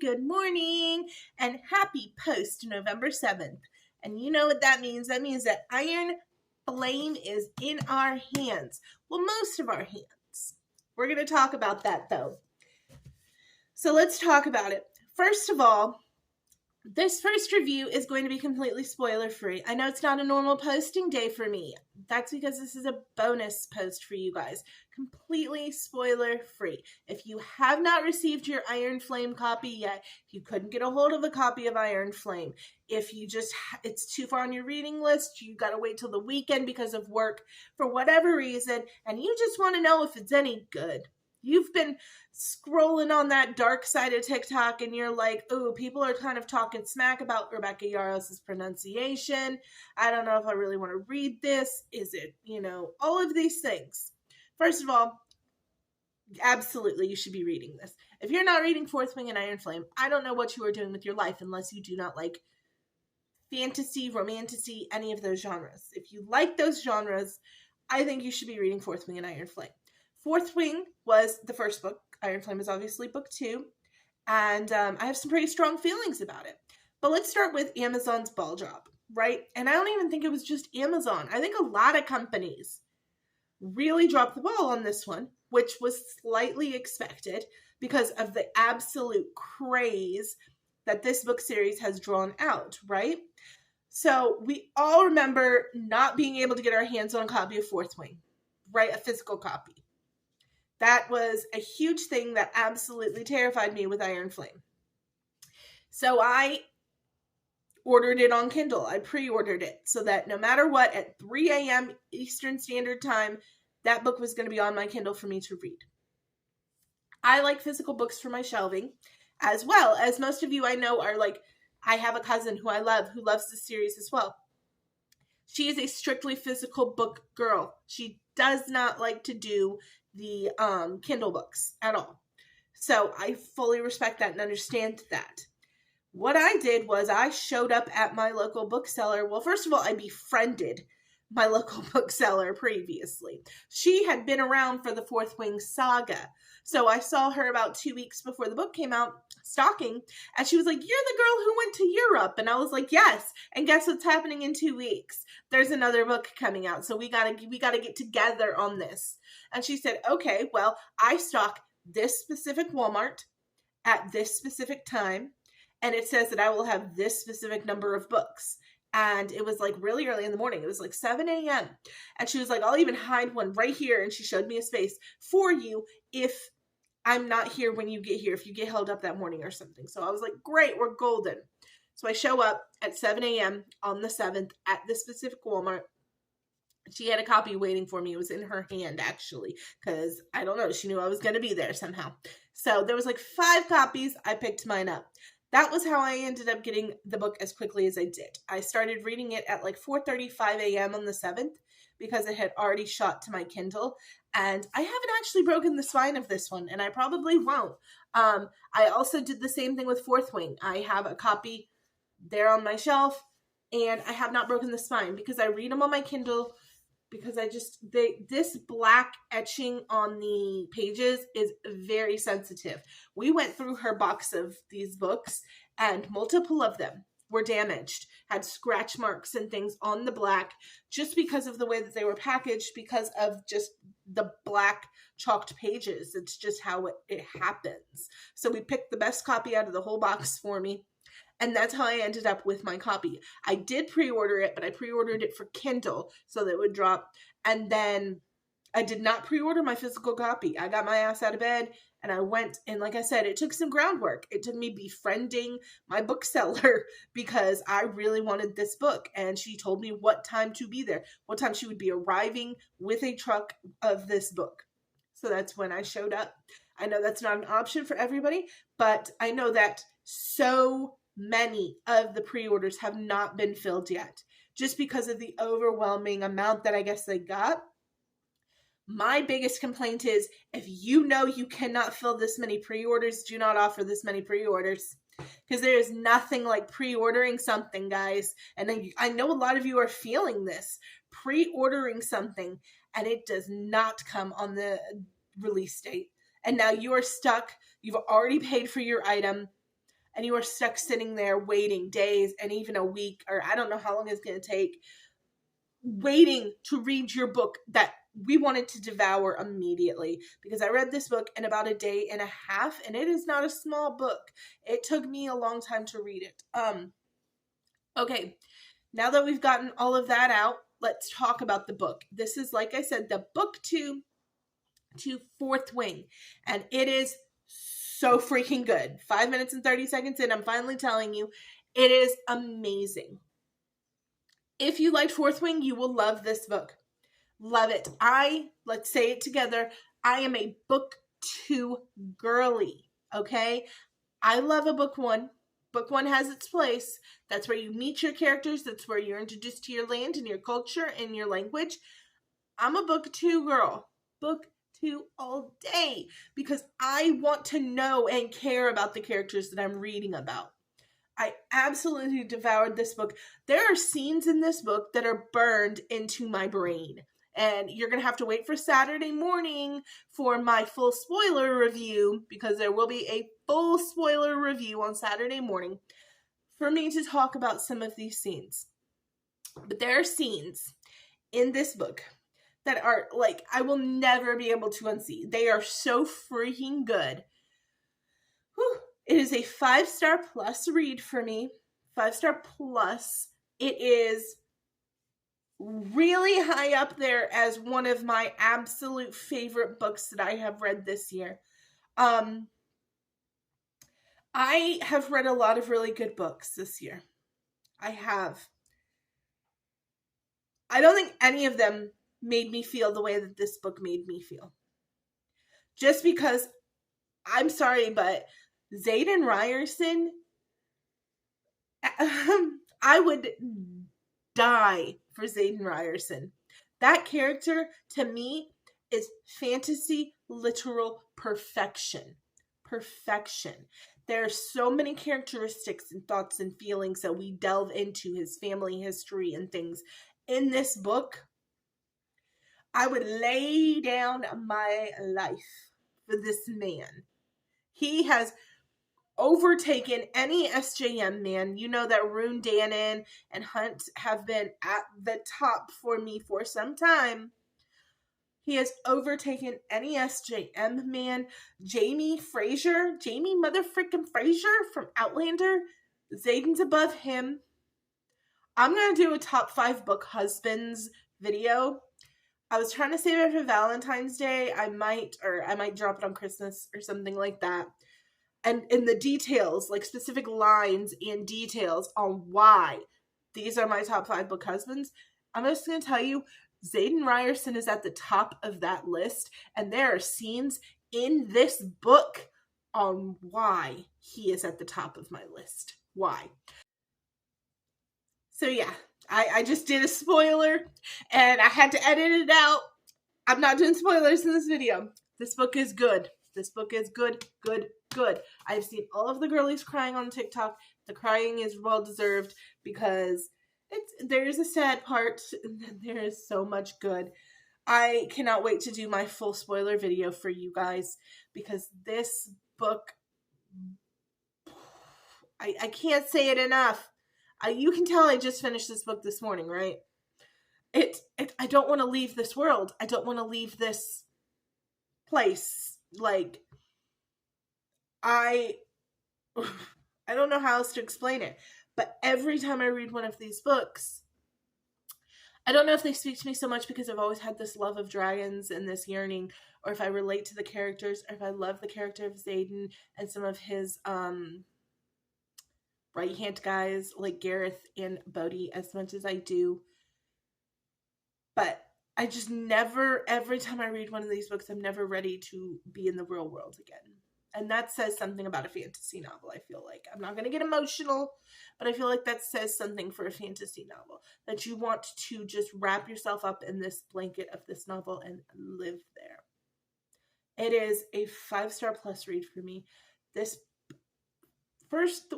Good morning and happy post November 7th. And you know what that means? That means that Iron Flame is in our hands. Well, most of our hands. We're going to talk about that though. So let's talk about it. First of all, this first review is going to be completely spoiler free. I know it's not a normal posting day for me. That's because this is a bonus post for you guys. Completely spoiler free. If you have not received your Iron Flame copy yet, if you couldn't get a hold of a copy of Iron Flame, if you just, it's too far on your reading list, you got to wait till the weekend because of work for whatever reason, and you just want to know if it's any good. You've been scrolling on that dark side of TikTok and you're like, oh, people are kind of talking smack about Rebecca Yarros' pronunciation. I don't know if I really want to read this. Is it, all of these things. First of all, absolutely, you should be reading this. If you're not reading Fourth Wing and Iron Flame, I don't know what you are doing with your life unless you do not like fantasy, romantasy, any of those genres. If you like those genres, I think you should be reading Fourth Wing and Iron Flame. Fourth Wing was the first book. Iron Flame is obviously book 2. And I have some pretty strong feelings about it. But let's start with Amazon's ball drop, right? And I don't even think it was just Amazon. I think a lot of companies really dropped the ball on this one, which was slightly expected because of the absolute craze that this book series has drawn out, right? So we all remember not being able to get our hands on a copy of Fourth Wing, right? A physical copy. That was a huge thing that absolutely terrified me with Iron Flame. So I ordered it on Kindle. I pre-ordered it so that no matter what, at 3 a.m. Eastern Standard Time, that book was going to be on my Kindle for me to read. I like physical books for my shelving, as well as most of you I know are like, I have a cousin who I love, who loves this series as well. She is a strictly physical book girl. She does not like to do the Kindle books at all. So I fully respect that and understand that. What I did was I showed up at my local bookseller. Well, first of all, I befriended my local bookseller previously. She had been around for the Fourth Wing saga. So I saw her about 2 weeks before the book came out stalking, and she was like, "You're the girl who went to Europe." And I was like, "Yes. And guess what's happening in 2 weeks? There's another book coming out. So we gotta get together on this." And she said, "Okay, well, I stock this specific Walmart at this specific time, and it says that I will have this specific number of books." And it was like really early in the morning. It was like 7 a.m. And she was like, "I'll even hide one right here." And she showed me a space for you if I'm not here when you get here, if you get held up that morning or something. So I was like, great, we're golden. So I show up at 7 a.m. on the 7th at this specific Walmart. She had a copy waiting for me. It was in her hand, actually, because I don't know. She knew I was going to be there somehow. So there was like 5 copies. I picked mine up. That was how I ended up getting the book as quickly as I did. I started reading it at like 4:35 a.m. on the 7th because it had already shot to my Kindle. And I haven't actually broken the spine of this one, and I probably won't. I also did the same thing with Fourth Wing. I have a copy there on my shelf, and I have not broken the spine because I read them on my Kindle because this black etching on the pages is very sensitive. We went through her box of these books, and multiple of them were damaged, had scratch marks and things on the black just because of the way that they were packaged, because of just the black chalked pages. It's just how it happens. So we picked the best copy out of the whole box for me. And that's how I ended up with my copy. I did pre-order it, but I pre-ordered it for Kindle so that it would drop. And then I did not pre-order my physical copy. I got my ass out of bed and I went. And like I said, it took some groundwork. It took me befriending my bookseller because I really wanted this book. And she told me what time to be there, what time she would be arriving with a truck of this book. So that's when I showed up. I know that's not an option for everybody, but I know that so many of the pre-orders have not been filled yet just because of the overwhelming amount that I guess they got. My biggest complaint is, if you know you cannot fill this many pre-orders, do not offer this many pre-orders. Because there is nothing like pre-ordering something, guys. And I know a lot of you are feeling this. Pre-ordering something, and it does not come on the release date. And now you are stuck. You've already paid for your item, and you are stuck sitting there waiting days and even a week, or I don't know how long it's going to take, waiting to read your book that we wanted to devour immediately. Because I read this book in about a day and a half, and it is not a small book. It took me a long time to read it. Okay, now that we've gotten all of that out, let's talk about the book. This is, like I said, the book to Fourth Wing, and it is so freaking good. 5 minutes and 30 seconds in, I'm finally telling you, it is amazing. If you liked Fourth Wing, you will love this book. Love it. Let's say it together, I am a book 2 girly, okay? I love a book 1. Book 1 has its place. That's where you meet your characters. That's where you're introduced to your land and your culture and your language. I'm a book 2 girl. Book 2 all day, because I want to know and care about the characters that I'm reading about. I absolutely devoured this book. There are scenes in this book that are burned into my brain. And you're going to have to wait for Saturday morning for my full spoiler review, because there will be a full spoiler review on Saturday morning for me to talk about some of these scenes. But there are scenes in this book that are like, I will never be able to unsee. They are so freaking good. Whew. It is a 5-star plus read for me. 5-star plus. It is really high up there as one of my absolute favorite books that I have read this year. I have read a lot of really good books this year. I have. I don't think any of them made me feel the way that this book made me feel. Just because, I'm sorry, but Xaden Ryerson, I would die for Xaden Ryerson. That character, to me, is fantasy literal perfection. Perfection. There are so many characteristics and thoughts and feelings that we delve into, his family history and things in this book. I would lay down my life for this man. He has overtaken any SJM man. You know that Rune Danon and Hunt have been at the top for me for some time. He has overtaken any SJM man. Jamie motherfrickin' Fraser from Outlander. Xaden's above him. I'm going to do a top 5 book husbands video. I was trying to save it for Valentine's Day. I might drop it on Christmas or something like that. And in the details, like specific lines and details on why these are my top 5 book husbands, I'm just going to tell you, Xaden Ryerson is at the top of that list, and there are scenes in this book on why he is at the top of my list. Why? So yeah, I just did a spoiler, and I had to edit it out. I'm not doing spoilers in this video. This book is good. This book is good, good, good. I've seen all of the girlies crying on TikTok. The crying is well deserved, because there's a sad part, and then there is so much good. I cannot wait to do my full spoiler video for you guys, because this book, I can't say it enough. You can tell I just finished this book this morning, right? I don't want to leave this world. I don't want to leave this place. Like, I don't know how else to explain it, but every time I read one of these books, I don't know if they speak to me so much because I've always had this love of dragons and this yearning, or if I relate to the characters, or if I love the character of Xaden and some of his right-hand guys like Gareth and Bodhi as much as I do. But I just never, every time I read one of these books, I'm never ready to be in the real world again. And that says something about a fantasy novel, I feel like. I'm not going to get emotional, but I feel like that says something for a fantasy novel. That you want to just wrap yourself up in this blanket of this novel and live there. It is a 5-star plus read for me. This first,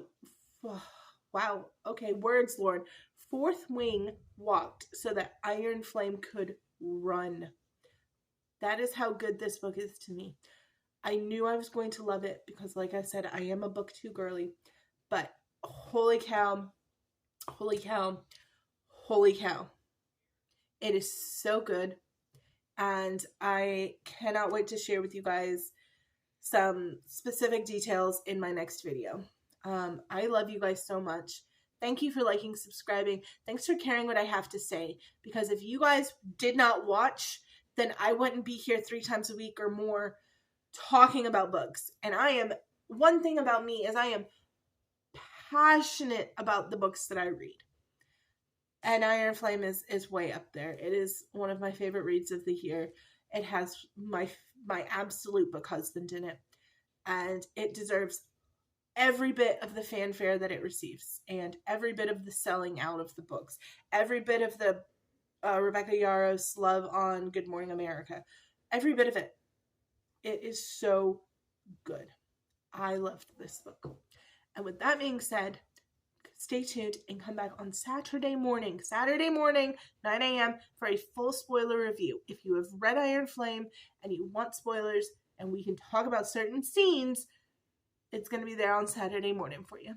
wow, okay, words, Lord. Fourth wing walked so that Iron Flame could run. That is how good this book is to me. I knew I was going to love it because, like I said, I am a book too girly. But holy cow, holy cow, holy cow. It is so good. And I cannot wait to share with you guys some specific details in my next video. I love you guys so much. Thank you for liking, subscribing. Thanks for caring what I have to say. Because if you guys did not watch, then I wouldn't be here 3 times a week or more talking about books. And one thing about me is I am passionate about the books that I read. And Iron Flame is way up there. It is one of my favorite reads of the year. It has my absolute book husband in it. And it deserves every bit of the fanfare that it receives. And every bit of the selling out of the books. Every bit of the Rebecca Yarros love on Good Morning America. Every bit of it. It is so good. I loved this book. And with that being said, stay tuned and come back on Saturday morning, 9 a.m. for a full spoiler review. If you have read Iron Flame and you want spoilers and we can talk about certain scenes, it's going to be there on Saturday morning for you.